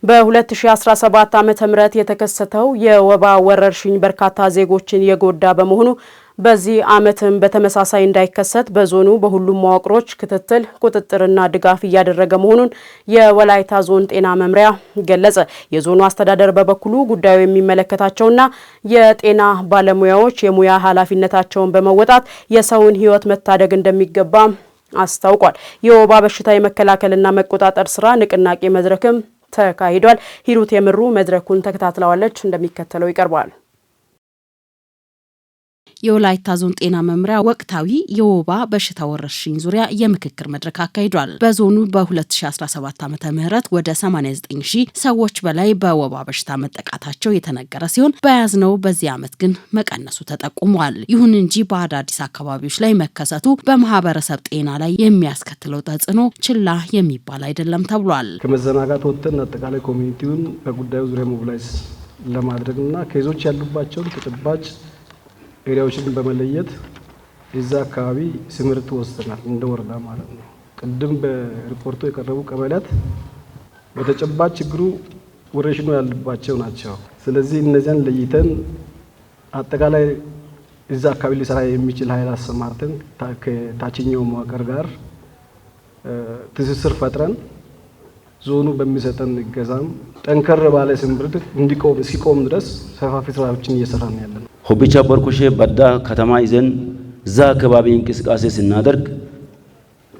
በ2017 ዓመተ ምህረት የተከሰተው የወባ ወረርሽኝ በርካታ ዜጎችን የጎዳ በመሆኑ በዚህ ዓመትም በተመሳሳይ እንዳይከሰት በዞኑ በሁሉም መዋቅሮች ክትትል ቁጥጥርና ድጋፍ እያደረገ መሆኑን የወላይታ ዞን ጤና መምሪያ ገለጸ። የዞኑ አስተዳደር በበኩሉ ጉዳዩ የሚመለከታቸውና የጤና ባለሙያዎች የሙያ ኃላፊነታቸውን በመወጣት የሰውን ሕይወት መታደግ እንደሚገባ አስታውቋል። የወባ በሽታ የመከላከልና መቆጣጠር ስራ ንቅናቄ መድረክም ተካሂዷል። ሂሩት የምሩ መድረኩን ተከታትለዋለች፣ እንደሚከተለው ይቀርባል። የወላይታ ዞን ጤና መምሪያ ወቅታዊ የወባ በሽታ ወረርሽኝ ዙሪያ የምክክር መድረክ አካሂዷል። በዞኑ በ2017 ዓመተ ምህረት ወደ 89000 ሰዎች በላይ በወባ በሽታ መጠቃታቸው የተነገረ ሲሆን በያዝነው በዚህ ዓመት ግን መቀነሱ ተጠቁሟል። ይሁን እንጂ በአዳዲስ አካባቢዎች ላይ መከሰቱ በማህበረሰብ ጤና ላይ የሚያስከትለው ተጽዕኖ ችላ የሚባል አይደለም ተብሏል። ከመዘናጋት ወጥተን አጠቃላይ ኮሚኒቲውን በጉዳዩ ዙሪያ ሞቢላይዝ ለማድረግና ኬዞች ያሉባቸውን ተጨባጭ ኤሪያዎችን በመለየት እዛ አካባቢ ስምርት ወስደናል፣ እንደ ወረዳ ማለት ነው። ቅድም በሪፖርቱ የቀረቡ ቀበሌያት በተጨባጭ ችግሩ ወረርሽኙ ያለባቸው ናቸው። ስለዚህ እነዚያን ለይተን አጠቃላይ እዛ አካባቢ ሊሰራ የሚችል ኃይል አሰማርተን ከታችኛው መዋቅር ጋር ትስስር ፈጥረን ዞኑ በሚሰጠን እገዛም ጠንከር ባለ ስምርት እንዲቆም ሲቆም ድረስ ሰፋፊ ስራዎችን እየሰራን ያለን። ሆቢቻ ቦርኮሼ በዳ ከተማ ይዘን እዛ አካባቢ እንቅስቃሴ ስናደርግ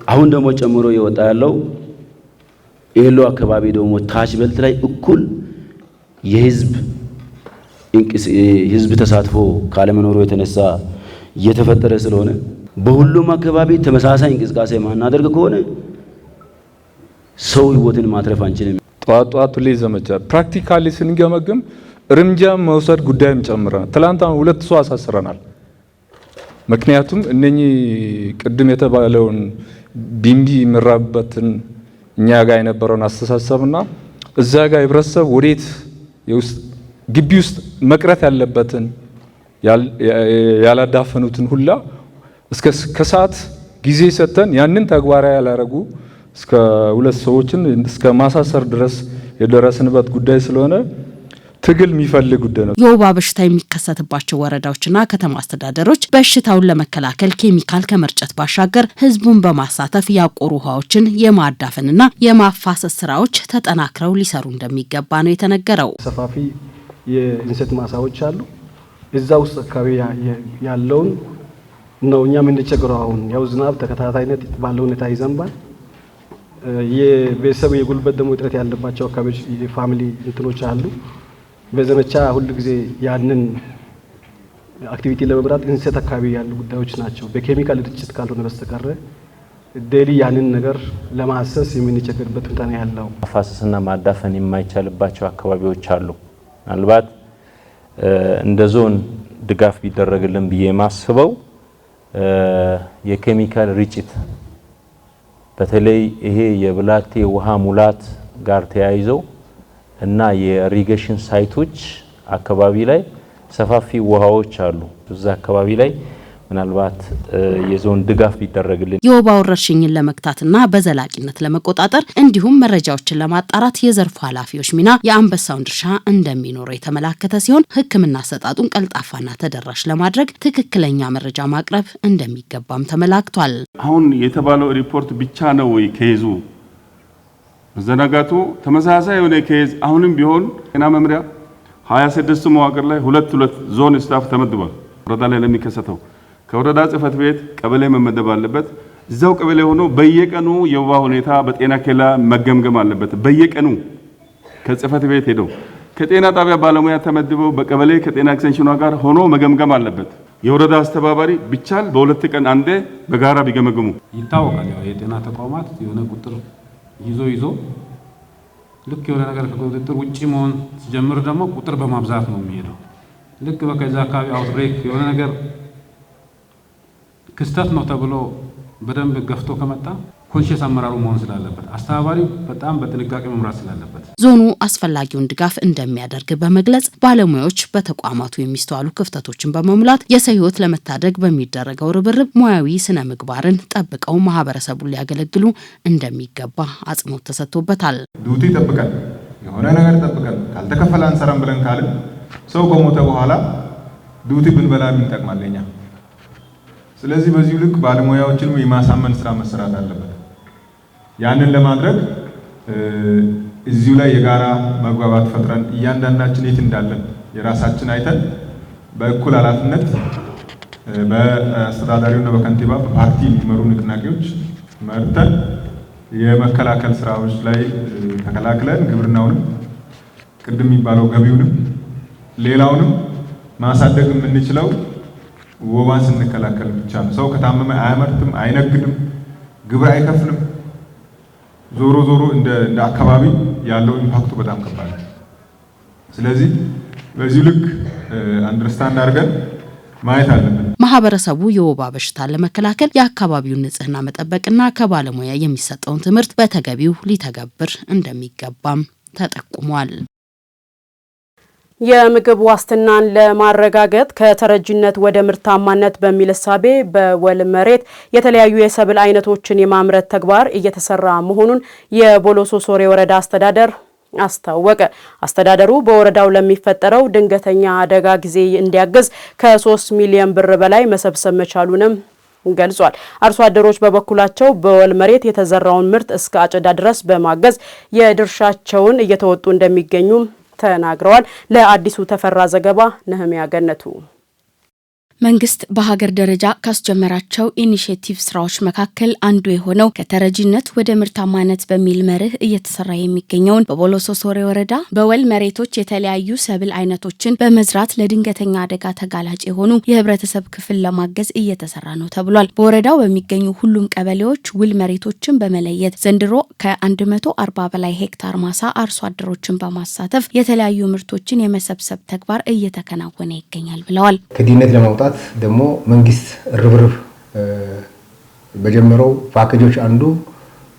አሁን ደግሞ ጨምሮ የወጣ ያለው ኤሎ አካባቢ ደግሞ ታች በልት ላይ እኩል የህዝብ ተሳትፎ ካለመኖሩ የተነሳ እየተፈጠረ ስለሆነ በሁሉም አካባቢ ተመሳሳይ እንቅስቃሴ ማናደርግ ከሆነ ሰው ህይወትን ማትረፍ አንችልም። ጧት ላይ ዘመቻ ፕራክቲካሊ ስንገመግም እርምጃ መውሰድ ጉዳይም ጨምረናል። ትላንት 2 ሰው አሳስረናል። ምክንያቱም እነኚህ ቅድም የተባለውን ቢምቢ ምራበትን እኛ ጋር የነበረውን አስተሳሰብና እዛ ጋር ህብረተሰብ ወዴት ግቢ ውስጥ መቅረት ያለበትን ያላዳፈኑትን ሁላ እስከ ከሰዓት ጊዜ ሰጥተን ያንን ተግባራዊ ያላረጉ እስከ 2 ሰዎችን እስከ ማሳሰር ድረስ የደረስንበት ጉዳይ ስለሆነ ትግል የሚፈልግ ጉዳይ ነው። የወባ በሽታ የሚከሰትባቸው ወረዳዎችና ከተማ አስተዳደሮች በሽታውን ለመከላከል ኬሚካል ከመርጨት ባሻገር ህዝቡን በማሳተፍ ያቆሩ ውሃዎችን የማዳፈንና የማፋሰስ ስራዎች ተጠናክረው ሊሰሩ እንደሚገባ ነው የተነገረው። ሰፋፊ የእንሰት ማሳዎች አሉ። እዛ ውስጥ አካባቢ ያለውን ነው እኛ የምንቸገረው። አሁን ያው ዝናብ ተከታታይነት ባለው ሁኔታ ይዘንባል። የቤተሰብ የጉልበት ደግሞ እጥረት ያለባቸው አካባቢዎች የፋሚሊ እንትኖች አሉ። በዘመቻ ሁሉ ጊዜ ያንን አክቲቪቲ ለመምራት እንሰት አካባቢ ያሉ ጉዳዮች ናቸው። በኬሚካል ርጭት ካልሆነ በስተቀር ዴሊ ያንን ነገር ለማሰስ የምንቸገርበት ሁኔታ ነው ያለው። ማፋሰስና ማዳፈን የማይቻልባቸው አካባቢዎች አሉ። ምናልባት እንደ ዞን ድጋፍ ቢደረግልን ብዬ ማስበው የኬሚካል ርጭት በተለይ ይሄ የብላቴ ውሃ ሙላት ጋር ተያይዘው እና የኢሪጌሽን ሳይቶች አካባቢ ላይ ሰፋፊ ውሃዎች አሉ። እዛ አካባቢ ላይ ምናልባት የዞን ድጋፍ ቢደረግልን የወባ ወረርሽኝን ለመክታትና በዘላቂነት ለመቆጣጠር እንዲሁም መረጃዎችን ለማጣራት የዘርፉ ኃላፊዎች ሚና የአንበሳውን ድርሻ እንደሚኖረው የተመላከተ ሲሆን ሕክምና አሰጣጡን ቀልጣፋና ተደራሽ ለማድረግ ትክክለኛ መረጃ ማቅረብ እንደሚገባም ተመላክቷል። አሁን የተባለው ሪፖርት ብቻ ነው ወይ ከይዙ መዘናጋቱ ተመሳሳይ የሆነ ከይዝ አሁንም ቢሆን ጤና መምሪያ 26 መዋቅር ላይ 2 ዞን ስታፍ ተመድቧል። ወረዳ ላይ ለሚከሰተው ከወረዳ ጽህፈት ቤት ቀበሌ መመደብ አለበት። እዛው ቀበሌ ሆኖ በየቀኑ የወባ ሁኔታ በጤና ኬላ መገምገም አለበት። በየቀኑ ከጽህፈት ቤት ሄደው ከጤና ጣቢያ ባለሙያ ተመድበው በቀበሌ ከጤና ኤክስቴንሽኗ ጋር ሆኖ መገምገም አለበት። የወረዳ አስተባባሪ ቢቻል በ2 ቀን አንዴ በጋራ ቢገመግሙ ይታወቃል። ያው የጤና ተቋማት የሆነ ቁጥር ይዞ ልክ የሆነ ነገር ከቁጥጥር ውጪ መሆን ሲጀምር ደግሞ ቁጥር በማብዛት ነው የሚሄደው። ልክ በከዛ አካባቢ አውትብሬክ የሆነ ነገር ክስተት ነው ተብሎ በደንብ ገፍቶ ከመጣ ኮንሽስ አመራሩ መሆን ስላለበት አስተባባሪው በጣም በጥንቃቄ መምራት ስላለበት ዞኑ አስፈላጊውን ድጋፍ እንደሚያደርግ በመግለጽ ባለሙያዎች በተቋማቱ የሚስተዋሉ ክፍተቶችን በመሙላት የሰው ሕይወት ለመታደግ በሚደረገው ርብርብ ሙያዊ ስነ ምግባርን ጠብቀው ማህበረሰቡን ሊያገለግሉ እንደሚገባ አጽንኦት ተሰጥቶበታል። ዱቲ ይጠብቃል። የሆነ ነገር ጠብቀን ካልተከፈለ አንሰራም ብለን ካልን ሰው ከሞተ በኋላ ዱቲ ብንበላ ምን ይጠቅማለኛ? ስለዚህ በዚህ ልክ ባለሙያዎችን የማሳመን ስራ መሰራት አለበት። ያንን ለማድረግ እዚሁ ላይ የጋራ መግባባት ፈጥረን እያንዳንዳችን የት እንዳለን የራሳችን አይተን በእኩል ኃላፊነት በአስተዳዳሪውና በከንቲባ በፓርቲ የሚመሩ ንቅናቄዎች መርተን የመከላከል ስራዎች ላይ ተከላክለን ግብርናውንም ቅድም የሚባለው ገቢውንም ሌላውንም ማሳደግ የምንችለው ወባን ስንከላከል ብቻ ነው። ሰው ከታመመ አያመርትም፣ አይነግድም፣ ግብር አይከፍልም። ዞሮ ዞሮ እንደ አካባቢ ያለው ኢምፓክቱ በጣም ከባድ ነው። ስለዚህ በዚህ ልክ አንደርስታንድ አድርገን ማየት አለብን። ማህበረሰቡ የወባ በሽታን ለመከላከል የአካባቢውን ንጽህና መጠበቅና ከባለሙያ የሚሰጠውን ትምህርት በተገቢው ሊተገብር እንደሚገባም ተጠቁሟል። የምግብ ዋስትናን ለማረጋገጥ ከተረጂነት ወደ ምርታማነት በሚል እሳቤ በወል መሬት የተለያዩ የሰብል አይነቶችን የማምረት ተግባር እየተሰራ መሆኑን የቦሎሶ ሶሬ ወረዳ አስተዳደር አስታወቀ። አስተዳደሩ በወረዳው ለሚፈጠረው ድንገተኛ አደጋ ጊዜ እንዲያግዝ ከ3 ሚሊዮን ብር በላይ መሰብሰብ መቻሉንም ገልጿል። አርሶ አደሮች በበኩላቸው በወል መሬት የተዘራውን ምርት እስከ አጨዳ ድረስ በማገዝ የድርሻቸውን እየተወጡ እንደሚገኙ ተናግረዋል። ለአዲሱ ተፈራ ዘገባ ነህሚያ ገነቱ። መንግስት በሀገር ደረጃ ካስጀመራቸው ኢኒሼቲቭ ስራዎች መካከል አንዱ የሆነው ከተረጂነት ወደ ምርታማነት በሚል መርህ እየተሰራ የሚገኘውን በቦሎሶ ሶሬ ወረዳ በወል መሬቶች የተለያዩ ሰብል አይነቶችን በመዝራት ለድንገተኛ አደጋ ተጋላጭ የሆኑ የህብረተሰብ ክፍል ለማገዝ እየተሰራ ነው ተብሏል። በወረዳው በሚገኙ ሁሉም ቀበሌዎች ውል መሬቶችን በመለየት ዘንድሮ ከ140 በላይ ሄክታር ማሳ አርሶ አደሮችን በማሳተፍ የተለያዩ ምርቶችን የመሰብሰብ ተግባር እየተከናወነ ይገኛል ብለዋል። ከድህነት ለማውጣት ደግሞ መንግስት ርብርብ በጀመረው ፓኬጆች አንዱ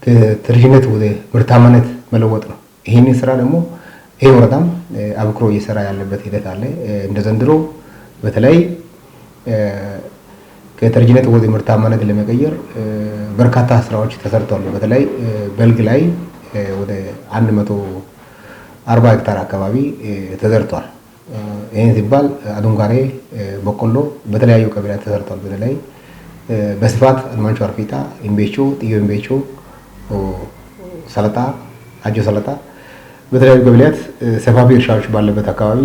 ከተረጂነት ወደ ምርታማነት መለወጥ ነው። ይሄንን ስራ ደግሞ ይሄ ወረዳም አብክሮ እየሰራ ያለበት ሂደት አለ። እንደ ዘንድሮ በተለይ ከተረጂነት ወደ ምርታማነት ለመቀየር በርካታ ስራዎች ተሰርተዋል። በተለይ በልግ ላይ ወደ 140 ሄክታር አካባቢ ተዘርቷል። ይሄን ሲባል አዱንጋሬ፣ በቆሎ በተለያዩ ቀበሌያት ተሰርቷል። በተለይ በስፋት አድማንቾ አርፊታ፣ ኢምቤቾ፣ ጥዮ ኢምቤቾ፣ ሰለጣ፣ አጆ ሰለጣ በተለያዩ ቀበሌያት ሰፋፊ እርሻዎች ባለበት አካባቢ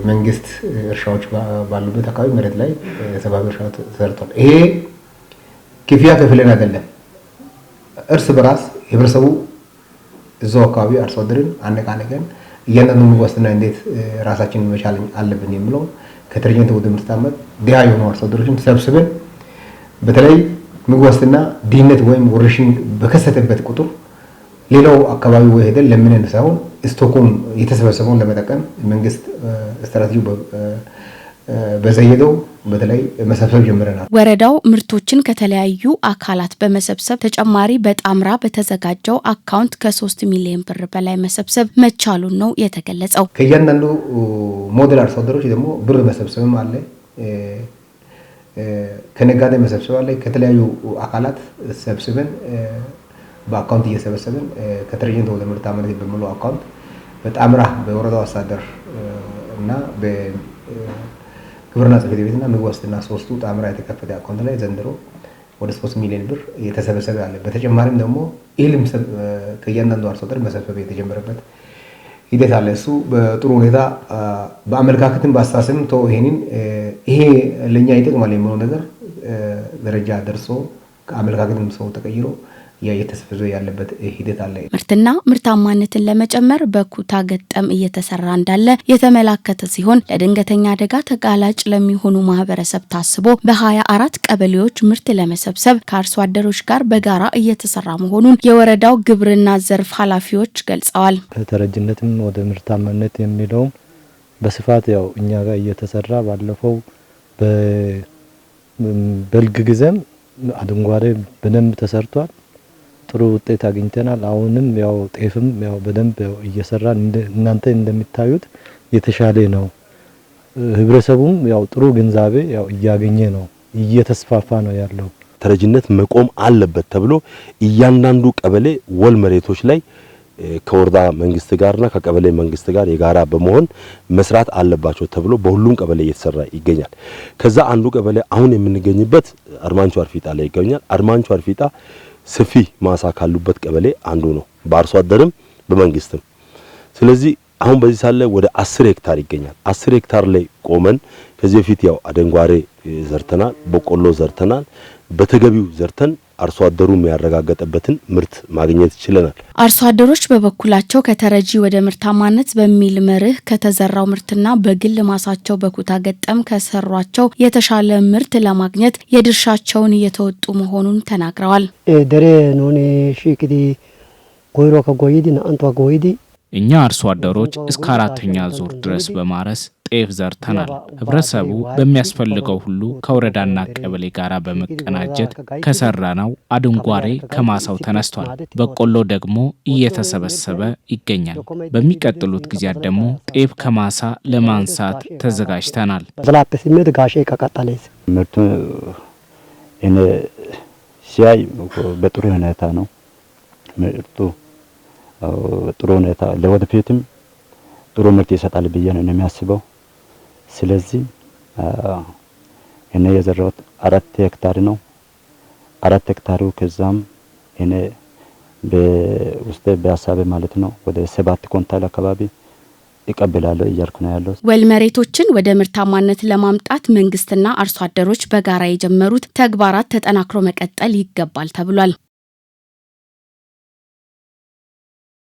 መንግስት እርሻዎች ባሉበት አካባቢ መሬት ላይ ሰፋፊ እርሻዎች ተሰርቷል። ይሄ ክፍያ ከፍለን አይደለም። እርስ በራስ ህብረተሰቡ እዛው አካባቢ አርሶ አደርን አነቃነቀን እያንዳንዱ ምግብ ዋስትና እንዴት ራሳችንን መቻል አለብን የሚለው ከተረጂነት ወደ ምርታማነት ድሃ የሆኑ አርሶ አደሮችን ሰብስበን በተለይ ምግብ ዋስትና ድህነት ወይም ወረርሽኝ በከሰተበት ቁጥር ሌላው አካባቢ ወይ ሄደን ለምንን ሳይሆን ስቶኩን የተሰበሰበውን ለመጠቀም መንግስት ስትራቴጂ በዘየደው በተለይ መሰብሰብ ጀምረናል። ወረዳው ምርቶችን ከተለያዩ አካላት በመሰብሰብ ተጨማሪ በጣምራ በተዘጋጀው አካውንት ከ3 ሚሊዮን ብር በላይ መሰብሰብ መቻሉን ነው የተገለጸው። ከእያንዳንዱ ሞዴል አርሶ አደሮች ደግሞ ብር መሰብሰብም አለ፣ ከነጋዴ መሰብሰብ አለ። ከተለያዩ አካላት ሰብስበን በአካውንት እየሰበሰብን ከተረጂነት ወደ ምርታማነት በሚለው አካውንት በጣምራ በወረዳው አስተዳደር እና ግብርና ጽሕፈት ቤትና ምግብ ዋስትና ሶስቱ ጣምራ የተከፈተ አካውንት ላይ ዘንድሮ ወደ 3 ሚሊዮን ብር የተሰበሰበ አለ። በተጨማሪም ደግሞ እህልም ከእያንዳንዱ አርሶ አደር መሰብሰብ የተጀመረበት ሂደት አለ። እሱ በጥሩ ሁኔታ በአመለካከትም በአስተሳሰብም ይሄ ለእኛ ይጠቅማል የሚለው ነገር ደረጃ ደርሶ ከአመለካከትም ሰው ተቀይሮ እየተሰበሰበ ያለበት ሂደት አለ። ምርትና ምርታማነትን ለመጨመር በኩታ ገጠም እየተሰራ እንዳለ የተመላከተ ሲሆን ለድንገተኛ አደጋ ተጋላጭ ለሚሆኑ ማህበረሰብ ታስቦ በ24 ቀበሌዎች ምርት ለመሰብሰብ ከአርሶ አደሮች ጋር በጋራ እየተሰራ መሆኑን የወረዳው ግብርና ዘርፍ ኃላፊዎች ገልጸዋል። ከተረጂነትም ወደ ምርታማነት የሚለውም በስፋት ያው እኛ ጋር እየተሰራ ባለፈው በበልግ ጊዜም አድንጓሬ በደንብ ተሰርቷል። ጥሩ ውጤት አግኝተናል። አሁንም ያው ጤፍም ያው በደንብ ያው እየሰራን እናንተ እንደምታዩት የተሻለ ነው። ህብረተሰቡም ያው ጥሩ ግንዛቤ ያው እያገኘ ነው፣ እየተስፋፋ ነው ያለው። ተረጂነት መቆም አለበት ተብሎ እያንዳንዱ ቀበሌ ወል መሬቶች ላይ ከወረዳ መንግስት ጋርና ከቀበሌ መንግስት ጋር የጋራ በመሆን መስራት አለባቸው ተብሎ በሁሉም ቀበሌ እየተሰራ ይገኛል። ከዛ አንዱ ቀበሌ አሁን የምንገኝበት አርማንቾ አርፊጣ ላይ ይገኛል። አርማንቾ አርፊጣ ሰፊ ማሳ ካሉበት ቀበሌ አንዱ ነው፣ በአርሶ አደርም በመንግስትም። ስለዚህ አሁን በዚህ ሳለ ወደ 10 ሄክታር ይገኛል። 10 ሄክታር ላይ ቆመን ከዚህ በፊት ያው አደንጓሬ ዘርተናል፣ በቆሎ ዘርተናል። በተገቢው ዘርተን አርሶ አደሩ የሚያረጋግጥበትን ምርት ማግኘት ይችላል። አርሶ አደሮች በበኩላቸው ከተረጂ ወደ ምርታማነት በሚል መርህ ከተዘራው ምርትና በግል ማሳቸው በኩታ ገጠም ከሰሯቸው የተሻለ ምርት ለማግኘት የድርሻቸውን እየተወጡ መሆኑን ተናግረዋል። ደሬ ኖኔ ሺክዲ ጎይሮ ከጎይዲ ናንቷ ጎይዲ እኛ አርሶ አደሮች እስከ 4ኛ ዙር ድረስ በማረስ ጤፍ ዘርተናል። ህብረተሰቡ በሚያስፈልገው ሁሉ ከወረዳና ቀበሌ ጋር በመቀናጀት ከሰራነው አደንጓሬ ከማሳው ተነስቷል። በቆሎ ደግሞ እየተሰበሰበ ይገኛል። በሚቀጥሉት ጊዜያት ደግሞ ጤፍ ከማሳ ለማንሳት ተዘጋጅተናል። ዘላፕስምት ጋሼ ከቀጠለስ ምርቱ እኔ ሲያይ በጥሩ ሁኔታ ነው ምርቱ ጥሩ ሁኔታ ለወደፊትም ጥሩ ምርት ይሰጣል ብዬ ነው የሚያስበው። ስለዚህ እኔ የዘራሁት 4 ሄክታር ነው። 4 ሄክታሩ ከዛም እኔ በውስጤ በሀሳቤ ማለት ነው ወደ 7 ኩንታል አካባቢ ይቀበላል እያልኩ ነው ያለው። ወል መሬቶችን ወደ ምርታማነት ለማምጣት መንግስትና አርሶ አደሮች በጋራ የጀመሩት ተግባራት ተጠናክሮ መቀጠል ይገባል ተብሏል።